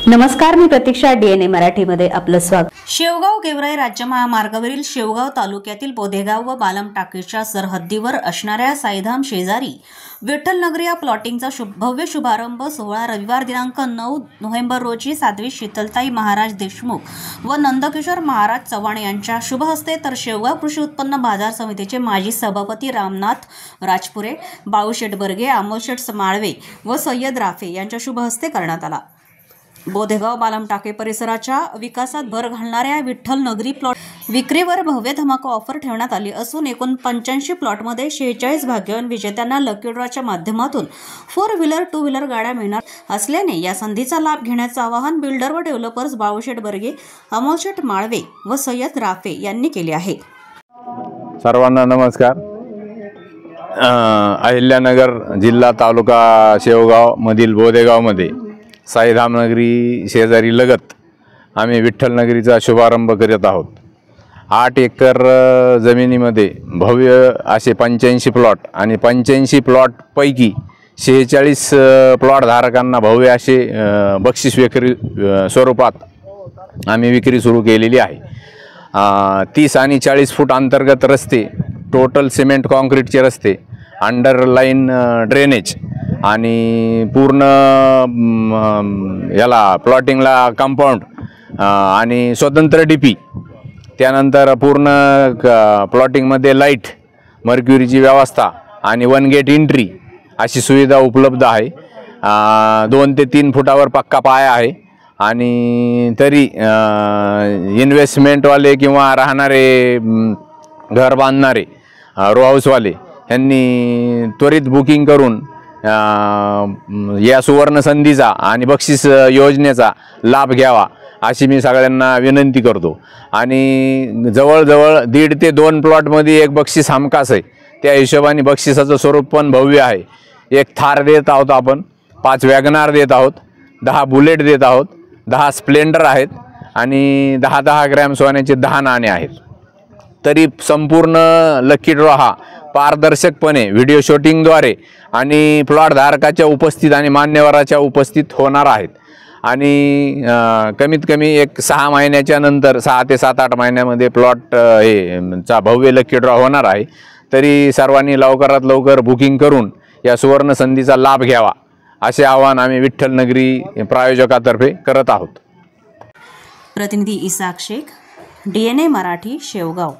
नमस्कार, मी प्रतीक्षा. DNA मराठीमध्ये आपलं स्वागत. शेवगाव गेवराई राज्य महामार्गावरील शेवगाव तालुक्यातील बोधेगाव व बालम टाकीच्या सरहद्दीवर असणाऱ्या साईधाम शेजारी विठ्ठल नगरी या प्लॉटिंगचा भव्य शुभारंभ सोहळा रविवार दिनांक 9 नोव्हेंबर रोजी साध्वी शीतलताई महाराज देशमुख व नंदकिशोर महाराज चव्हाण यांच्या शुभ हस्ते तर शेवगाव कृषी उत्पन्न बाजार समितीचे माजी सभापती रामनाथ राजपुरे, बाळूशेठ बर्गे, अमोलशेठ माळवे व सय्यद राफे यांच्या शुभ हस्ते करण्यात आला. बोधेगाव बालम टाके परिसराच्या विकासात भर घालणाऱ्या विठ्ठल नगरी प्लॉट विक्रीवर भव्य धमाका ऑफर ठेवण्यात आली असून एकूण 85 प्लॉटमध्ये 46 भाग्यवान विजेत्यांना लकी ड्रॉच्या माध्यमातून 4 व्हीलर 2 व्हीलर गाड्या मिळणार असल्याने या संधीचा लाभ घेण्याचं आवाहन बिल्डर व डेव्हलपर्स बाळूशेठ बर्गे, अमोलशेठ माळवे व सय्यद राफे यांनी केले आहे. सर्वांना नमस्कार. अहिल्यानगर जिल्हा तालुका शेवगाव मधील बोधेगावमध्ये साईधाम नगरी शेजारी लगत आम्ही विठ्ठल नगरीचा शुभारंभ करत आहोत. 8 एकर जमिनीमध्ये भव्य असे 85 प्लॉट आणि 85 प्लॉटपैकी 46 प्लॉट धारकांना भव्य असे बक्षीस विक्री स्वरूपात आम्ही विक्री सुरू केलेली आहे. 30 आणि 40 फूट अंतर्गत रस्ते, टोटल सिमेंट कॉन्क्रीटचे रस्ते, अंडरलाईन ड्रेनेज आणि पूर्ण याला प्लॉटिंगला कंपाऊंड आणि स्वतंत्र डीपी, त्यानंतर पूर्ण प्लॉटिंगमध्ये लाईट, मर्क्युरीची व्यवस्था आणि 1 गेट एंट्री अशी सुविधा उपलब्ध आहे. 2 ते 3 फुटावर पक्का पाया आहे आणि तरी इन्व्हेस्टमेंटवाले किंवा राहणारे घर बांधणारे रो हाऊसवाले यांनी त्वरित बुकिंग करून या सुवर्ण संधीचा आणि बक्षीस योजनेचा लाभ घ्यावा अशी मी सगळ्यांना विनंती करतो. आणि जवळजवळ 1.5 ते 2 प्लॉटमध्ये एक बक्षीस हमखास आहे. त्या हिशोबाने बक्षिसाचं स्वरूप पण भव्य आहे. 1 थार देत आहोत आपण, 5 वॅगनार देत आहोत, 10 बुलेट देत आहोत, 10 स्प्लेंडर आहेत आणि 10-10 ग्रॅम सोन्याचे 10 नाणे आहेत. तरी संपूर्ण लकी ड्रॉ हा पारदर्शकपणे व्हिडिओ शूटिंगद्वारे आणि प्लॉट धारकाच्या उपस्थित आणि मान्यवराच्या उपस्थित होणार आहेत. आणि कमीत कमी एक 6 महिन्याच्या नंतर 6 ते 7-8 महिन्यामध्ये प्लॉट चा भव्य लकी ड्रॉ होणार आहे. तरी सर्वांनी लवकरात लवकर बुकिंग करून या सुवर्ण संधीचा लाभ घ्यावा असे आवाहन आम्ही विठ्ठल नगरी प्रायोजकातर्फे करत आहोत. प्रतिनिधी इसाक शेख, DNA मराठी, शेवगाव.